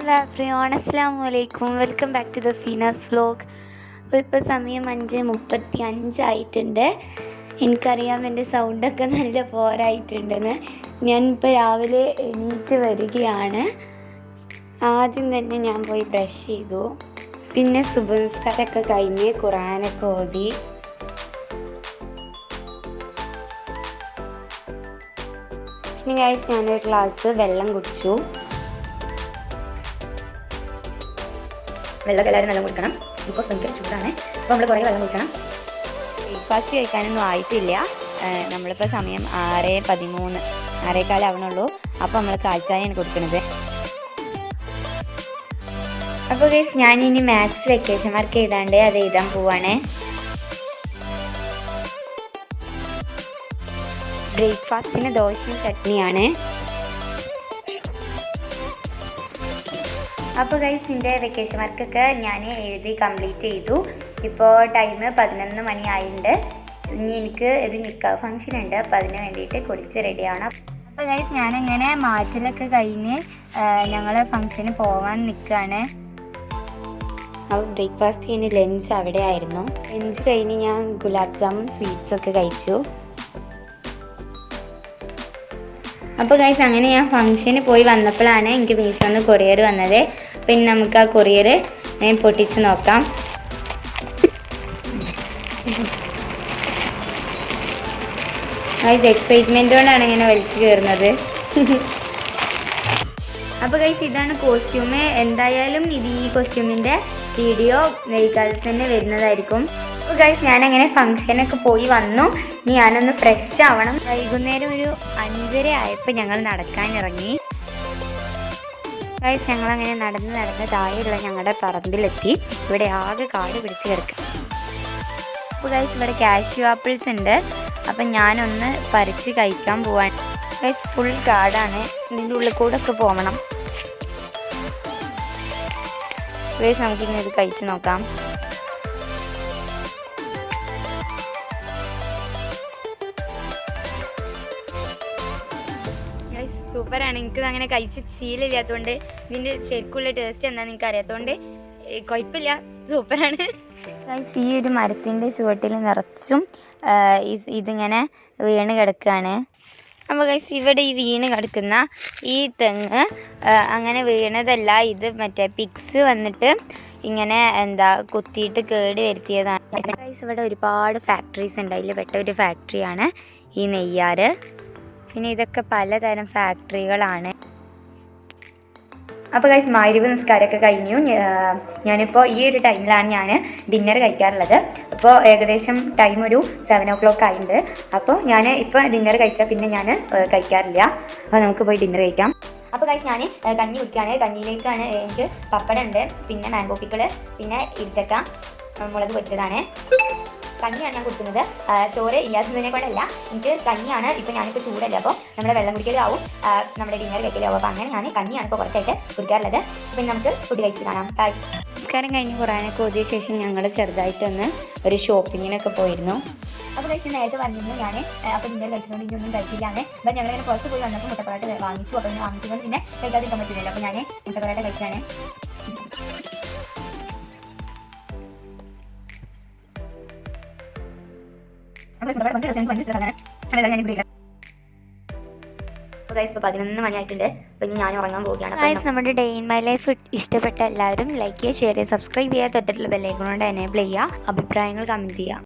Hello everyone, അസ്സലാമു അലൈക്കും. Welcome back to the Feena's vlog. അപ്പോൾ ഇപ്പോൾ സമയം 5:35 ആയിട്ടുണ്ട്. എനിക്കറിയാം എൻ്റെ സൗണ്ടൊക്കെ നല്ല പോരായിട്ടുണ്ടെന്ന്. ഞാനിപ്പോൾ രാവിലെ എണീറ്റ് വരികയാണ്. ആദ്യം തന്നെ ഞാൻ പോയി ബ്രഷ് ചെയ്തു, പിന്നെ സുബ്ഹ് നിസ്കാരമൊക്കെ കഴിഞ്ഞ് ഖുർആനൊക്കെ ഓതി. പിന്നെ ഗൈസ് ഞാനൊരു ഗ്ലാസ് വെള്ളം കുടിച്ചു. വെള്ളമൊക്കെ എല്ലാവരും നല്ല കുടിക്കണം. ബിക്കോസ് ഭയങ്കര ചൂടാണ്. അപ്പോൾ നമ്മൾ കുറേ വെള്ളം കുടിക്കണം. ബ്രേക്ക്ഫാസ്റ്റ് കഴിക്കാനൊന്നും ആയിട്ടില്ല. നമ്മളിപ്പോൾ സമയം 6:13, 6:15 ആവണുള്ളൂ. അപ്പോൾ നമ്മൾ കാൽച്ചായാണ് കൊടുക്കുന്നത്. അപ്പോൾ ഗൈസ് ഞാനിനി മാത്സ് വെക്കേഷൻ വർക്ക് ചെയ്താണ്ട് അത് എഴുതാൻ പോവാണ്. ബ്രേക്ക്ഫാസ്റ്റിന് ദോശയും ചട്നിയാണ്. അപ്പോൾ ഗൈസ് എൻ്റെ വെക്കേഷൻ വർക്കൊക്കെ ഞാൻ എഴുതി കംപ്ലീറ്റ് ചെയ്തു. ഇപ്പോൾ ടൈം 11 മണി ആയിട്ടുണ്ട്. ഇനി എനിക്ക് ഒരു നിക്കാഹ് ഫംഗ്ഷൻ ഉണ്ട്, അപ്പോൾ അതിന് വേണ്ടിയിട്ട് കുളിച്ച് റെഡിയാണ്. അപ്പോൾ ഗൈസ് ഞാനിങ്ങനെ മാറ്റലൊക്കെ കഴിഞ്ഞ് ഞങ്ങൾ ഫംഗ്ഷന് പോകാൻ നിൽക്കുകയാണ്. അപ്പോൾ ബ്രേക്ക്ഫാസ്റ്റ് കഴിഞ്ഞ് ലഞ്ച് അവിടെ ആയിരുന്നു. ലഞ്ച് കഴിഞ്ഞ് ഞാൻ ഗുലാബ് ജാമുൻ സ്വീറ്റ്സൊക്കെ കഴിച്ചു. അപ്പോൾ ഗൈസ് അങ്ങനെ ഞാൻ ഫംഗ്ഷന് പോയി വന്നപ്പോഴാണ് എനിക്ക് മീഷോന്ന് കൊറിയർ വന്നത്. പിന്നെ നമുക്ക് ആ കൊറിയർ പൊട്ടിച്ച് നോക്കാം. ഗൈസ് എക്സൈറ്റ്മെൻറ്റോടാണ് ഇങ്ങനെ വലിച്ചു കയറുന്നത്. അപ്പോൾ ഗൈസ് ഇതാണ് കോസ്റ്റ്യൂം. എന്തായാലും ഈ കോസ്റ്റ്യൂമിൻ്റെ വീഡിയോ വൈകാതെ തന്നെ വരുന്നതായിരിക്കും. അപ്പോൾ ഗൈസ് ഞാനങ്ങനെ ഫംഗ്ഷനൊക്കെ പോയി വന്നു. ഇനി ഞാനൊന്ന് ഫ്രഷ് ആവണം. വൈകുന്നേരം ഒരു 5:30 ആയപ്പോൾ ഞങ്ങൾ നടക്കാനിറങ്ങി. ഗൈസ് ഞങ്ങളങ്ങനെ നടന്ന് താഴെയുള്ള ഞങ്ങളുടെ പറമ്പിലെത്തി. ഇവിടെ ആകെ കാട് പിടിച്ച് കിടക്കുക. അപ്പോൾ ഗൈസ് ഇവിടെ കാഷ്യൂ ആപ്പിൾസ് ഉണ്ട്. അപ്പം ഞാനൊന്ന് പറിച്ച് കഴിക്കാൻ പോവാൻ. ഗൈസ് ഫുൾ കാടാണ്, ഇതിൻ്റെ ഉള്ളിൽ കൂടെ ഒക്കെ പോകണം. ഗൈസ് നമുക്കിങ്ങനെ ഇത് കഴിച്ച് നോക്കാം. സൂപ്പറാണ്. എനിക്കത് അങ്ങനെ കഴിച്ച് ശീലമില്ലാത്തതുകൊണ്ട് ഇതിൻ്റെ ശരിക്കുള്ള ടേസ്റ്റ് എന്താണെന്ന് എനിക്ക് അറിയാത്തതുകൊണ്ട് കുഴപ്പമില്ല, സൂപ്പറാണ്. ഈ ഒരു മരത്തിൻ്റെ ചുവട്ടിൽ നിറച്ചും ഇതിങ്ങനെ വീണ് കിടക്കുകയാണ്. അപ്പോൾ ഗൈസ് ഇവിടെ ഈ വീണ് കിടക്കുന്ന ഈ തെങ്ങ് അങ്ങനെ വീണതല്ല, ഇത് മറ്റേ പിക്സ് വന്നിട്ട് ഇങ്ങനെ കുത്തിയിട്ട് കേട് വരുത്തിയതാണ്. ഗൈസ് ഇവിടെ ഒരുപാട് ഫാക്ടറീസ് ഉണ്ട്. അതിൽ പെട്ട ഒരു ഫാക്ടറിയാണ് ഈ നെയ്യാറ്. പിന്നെ ഇതൊക്കെ പലതരം ഫാക്ടറികളാണ്. അപ്പോൾ ഗൈസ് മഗ്‌രിബ് നിസ്കാരമൊക്കെ കഴിഞ്ഞു. ഞാനിപ്പോൾ ഈ ഒരു ടൈമിലാണ് ഞാൻ ഡിന്നർ കഴിക്കാറുള്ളത്. അപ്പോൾ ഏകദേശം ടൈം ഒരു 7 o'clock ആയിട്ടുണ്ട്. അപ്പോൾ ഞാൻ ഇപ്പോൾ ഡിന്നർ കഴിച്ചാൽ പിന്നെ ഞാൻ കഴിക്കാറില്ല. അപ്പോൾ നമുക്ക് പോയി ഡിന്നർ കഴിക്കാം. അപ്പോൾ ഗൈസ് ഞാൻ കഞ്ഞി കുടിക്കുകയാണ്. കഞ്ഞിയിലേക്കാണ് എനിക്ക് പപ്പടം ഉണ്ട്, പിന്നെ മാംഗോ പിക്കിള്, പിന്നെ ഇടിച്ചക്ക മുളക് പൊരിച്ചതാണ്. കഞ്ഞിയാണ് ഞാൻ കൊടുക്കുന്നത്. ചോറ് ഇല്ലാത്തതിനെ കൊണ്ടല്ല, എനിക്ക് കഞ്ഞിയാണ്. ഇപ്പോൾ ഞാനിപ്പോൾ ചൂടല്ല, അപ്പോൾ നമ്മുടെ വെള്ളം കുടിക്കലാവും, നമ്മുടെ ഡിന്നർ കഴിക്കലാവും. അപ്പോൾ അങ്ങനെ ഞാൻ കഞ്ഞിയാണ് ഇപ്പോൾ കുറച്ചായിട്ട് കുടിക്കാറുള്ളത്. പിന്നെ നമുക്ക് ഫുഡ് കഴിച്ച് കാണാം. നമസ്കാരം കഴിഞ്ഞ് ഖുർആനൊക്കെ ഓതിയ ശേഷം ഞങ്ങൾ ചെറുതായിട്ടൊന്ന് ഒരു ഷോപ്പിങ്ങിനൊക്കെ പോയിരുന്നു. അപ്പോൾ കഴിച്ച് നേരത്തെ പറഞ്ഞിരുന്നു ഞാൻ അപ്പോൾ ഡിന്നർ കഴിച്ചുകൊണ്ട് ഇനിയൊന്നും കഴിക്കില്ലാന്ന്. അപ്പോൾ ഞങ്ങളിങ്ങനെ പുറത്ത് പോയി വന്നപ്പോൾ മുട്ടപ്പറാട്ട് വാങ്ങിച്ചു. അപ്പോൾ ഞാൻ വാങ്ങിച്ചുകൊണ്ട് പിന്നെ കഴിക്കാതിരിക്കാൻ പറ്റില്ലല്ലോ. അപ്പോൾ ഞാൻ മുട്ടപ്പറാട്ട് കഴിച്ചാണ്. ഇപ്പോൾ 11 മണി ആയിട്ടുണ്ട്. അപ്പോൾ ഇനി ഞാൻ ഉറങ്ങാൻ പോവുകയാണ്. നമ്മുടെ ഡേ ഇൻ മൈ ലൈഫ് ഇഷ്ടപ്പെട്ട എല്ലാവരും ലൈക്ക് ചെയ്യുക, ഷെയർ ചെയ്യുക, സബ്സ്ക്രൈബ് ചെയ്യുക, തൊട്ടിട്ടുള്ള ബെല്ലൈക്കൺ കൊണ്ട് എനേബിൾ ചെയ്യുക, അഭിപ്രായങ്ങൾ കമൻറ്റ് ചെയ്യുക.